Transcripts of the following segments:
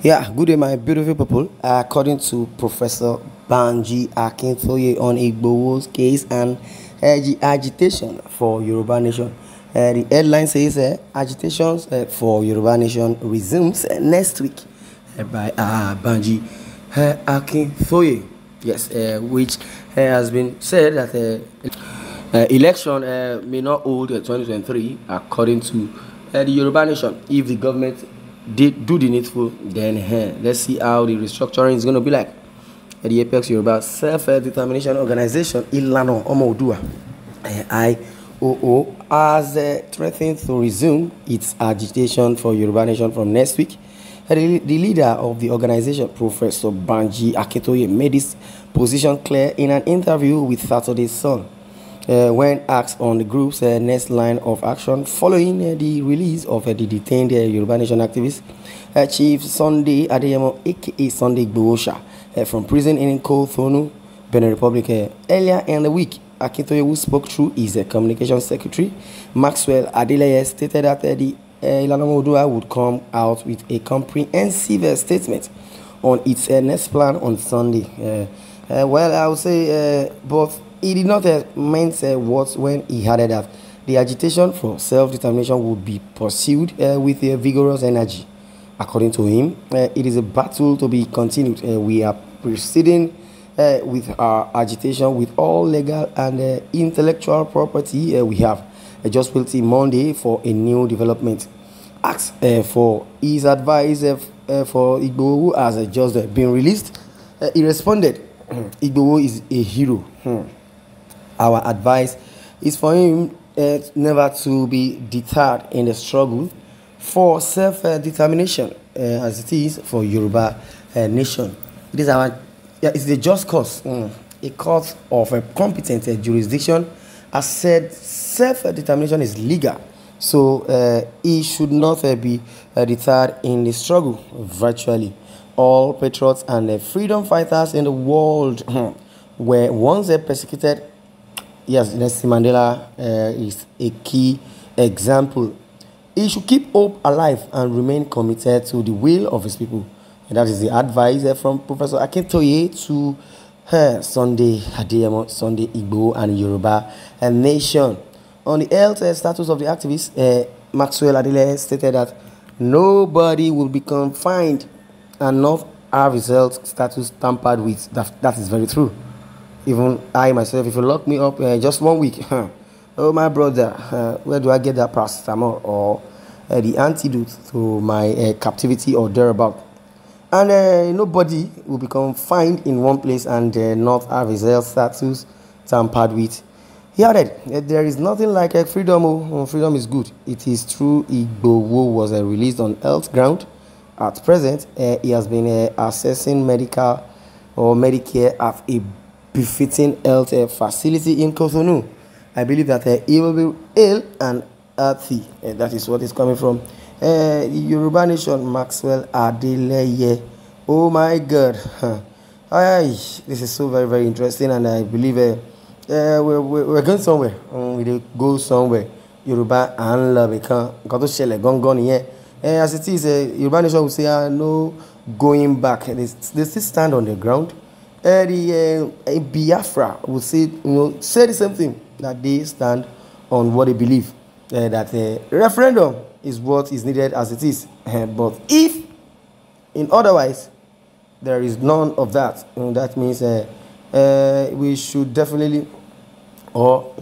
Yeah, good day, my beautiful people. According to Professor Banji Akintoye on Igboho's case and agitation for Yoruba Nation, the headline says agitations for Yoruba Nation resumes next week by Banji Akintoye. Yes, which has been said that election may not hold 2023 according to the Yoruba Nation if the government do the needful. Then let's see how the restructuring is going to be like. The Apex Yoruba Self-Determination Organization AÄIÑ영낳 OÝÉ IOO has threatened to resume its agitation for Yoruba Nation from next week. The leader of the organization, Professor Banji Akintoye, made his position clear in an interview with Saturday's Sun. When asked on the group's next line of action following the release of the detained Yoruba Nation activist, Chief Sunday Adeyemo, aka Sunday Igboho, from prison in Kothonu, Benin Republic, earlier in the week, Akintoye, who spoke through his communications secretary, Maxwell Adeleye, stated that the AÄIÑ영낳 OÝÉ would come out with a comprehensive statement on its next plan on Sunday. Well, I would say, but he did not meant words when he added that the agitation for self-determination would be pursued with a vigorous energy. According to him, it is a battle to be continued. We are proceeding with our agitation with all legal and intellectual property we have. Just waiting Monday for a new development. Asked for his advice for Igboho, who has just been released, he responded, Igboho is a hero. Our advice is for him never to be deterred in the struggle for self-determination as it is for Yoruba nation. It is it's the just cause. A court of a competent jurisdiction has said self-determination is legal, so he should not be deterred in the struggle. Virtually all patriots and freedom fighters in the world were once persecuted. Yes, Nelson Mandela is a key example. He should keep hope alive and remain committed to the will of his people. And that is the advice from Professor Akintoye to Sunday Adeyemo, Sunday Igboho and Yoruba Nation. On the health status of the activist, Maxwell Adeleye stated that nobody will be confined and not have his health status tampered with. That is very true. Even I myself, if you lock me up just 1 week, oh my brother, where do I get that paracetamol or the antidote to my captivity or thereabout? And nobody will be confined in one place and not have his health status tampered with. He added, there is nothing like freedom. Freedom is good. It is true Igboho was released on health ground. At present, he has been accessing medical or Medicare at a befitting health facility in Kothonu. I believe that he will be ill and healthy. That is what is coming from the Yoruba Nation, Maxwell Adeleye. Oh my God. This is so very, very interesting, and I believe we're going somewhere. We will go somewhere. Yoruba and love. As it is, Yoruba Nation will say, no going back. They still stand on the ground. The Biafra will say, say the same thing, that they stand on what they believe, that referendum is what is needed as it is. But if in otherwise there is none of that, that means we should definitely, or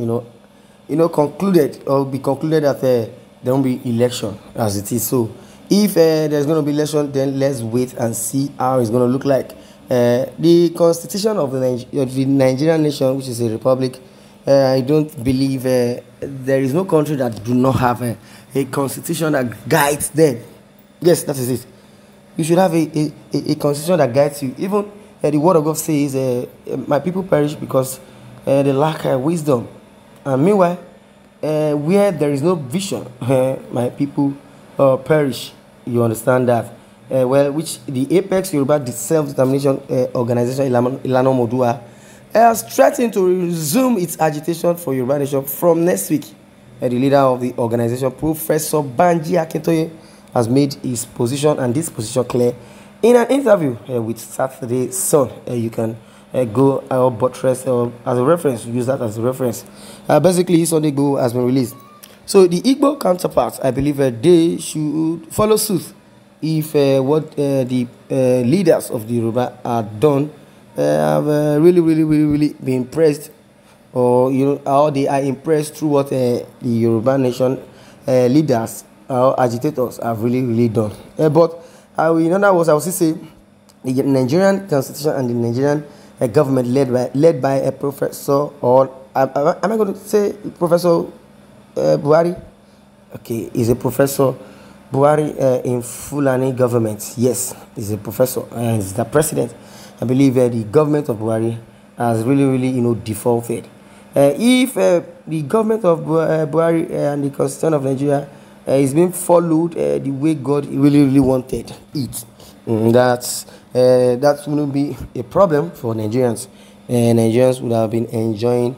concluded or be concluded that there won't be election as it is. So if there's going to be election, then let's wait and see how it's going to look like. The constitution of the Nigerian nation, which is a republic, I don't believe there is no country that do not have a constitution that guides them. Yes, that is it. You should have a constitution that guides you. Even the word of God says, my people perish because they lack wisdom. And meanwhile, where there is no vision, my people perish. You understand that? Well, which the Apex Yoruba Self-Determination Organization AÄIÑ영낳 OÝÉ has threatened to resume its agitation for Yoruba Nation from next week. The leader of the organization, Professor Banji Akintoye, has made his position and this position clear In an interview with Saturday Sun, you can go buttress as a reference, use that as a reference. Basically, Sunday Igboho has been released. So the Igbo counterparts, I believe they should follow suit if what the leaders of the Yoruba are done have really been impressed, or how they are impressed through what the Yoruba nation leaders or agitators have really done. But in other words, I would say the Nigerian constitution and the Nigerian government led by a professor, or am I going to say Professor Buhari? Okay, he's a professor. Buhari in Fulani government. Yes, he's a professor and he's the president. I believe the government of Buhari has really defaulted. If the government of Buhari and the constitution of Nigeria is being followed the way God really wanted it, that wouldn't be a problem for Nigerians. Nigerians would have been enjoying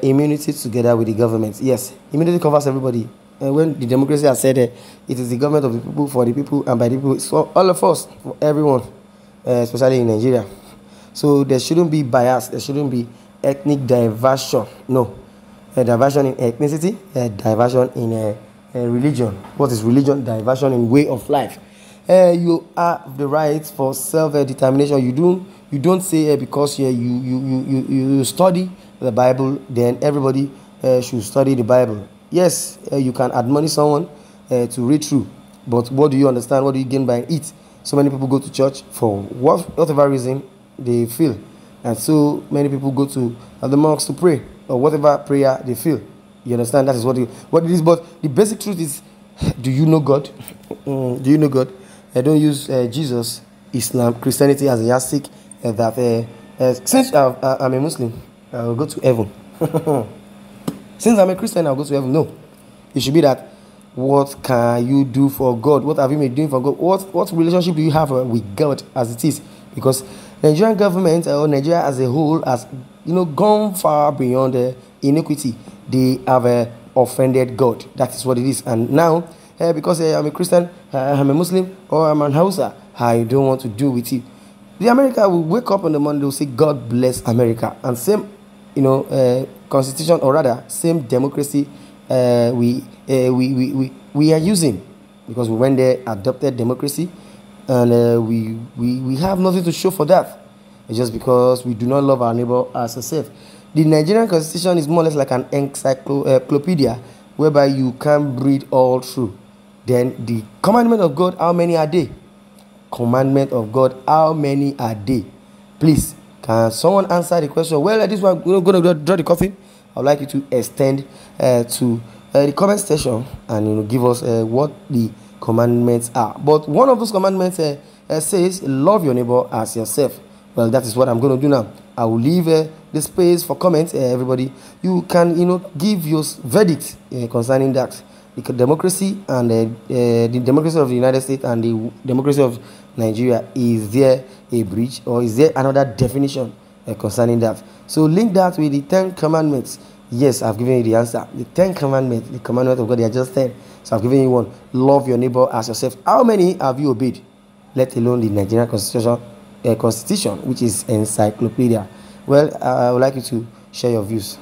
immunity together with the government. Yes, immunity covers everybody. When the democracy has said it is the government of the people, for the people, and by the people, so all of us, for everyone, especially in Nigeria. So there shouldn't be bias, there shouldn't be ethnic diversion. No, diversion in ethnicity, diversion in religion. What is religion? Diversion in way of life. You have the right for self-determination. You don't say because you study the Bible, then everybody should study the Bible. Yes, you can admonish someone to read through, but what do you understand? What do you gain by it? So many people go to church for whatever reason they feel, and so many people go to the mosque to pray, or whatever prayer they feel. You understand? That is what it is. But the basic truth is, do you know God? Do you know God? Don't use Jesus, Islam, Christianity as a yardstick. Since I'm a Muslim, I will go to heaven. Since I'm a Christian, I'll go to heaven. No, it should be that. What can you do for God? What have you been doing for God? What relationship do you have with God as it is? Because Nigerian government, or Nigeria as a whole, has gone far beyond iniquity. They have offended God. That is what it is. And now, because I'm a Christian, I'm a Muslim, or I'm an Hausa, I don't want to do with you. The America will wake up on the Monday, will say, God bless America. And same, constitution, or rather, same democracy we are using, because we went there, adopted democracy, and we have nothing to show for that. It's just because we do not love our neighbor as ourselves. The Nigerian constitution is more or less like an encyclopedia, whereby you can read all through. Then the commandment of God, how many are they? Commandment of God, how many are they? Please, can someone answer the question? Well, this one, we're going to draw the coffin. I would like you to extend to the comment section and give us what the commandments are. But one of those commandments says, love your neighbor as yourself. Well, that is what I'm going to do now. I will leave the space for comments. Everybody, you can give your verdict concerning that. The democracy and the democracy of the United States and the democracy of Nigeria, is there a breach, or is there another definition concerning that? So link that with the 10 commandments. Yes, I've given you the answer. The 10 commandments, the commandment of God, they are just 10. So I've given you one. Love your neighbor as yourself. How many have you obeyed? Let alone the Nigerian constitution, which is encyclopedia. Well, I would like you to share your views.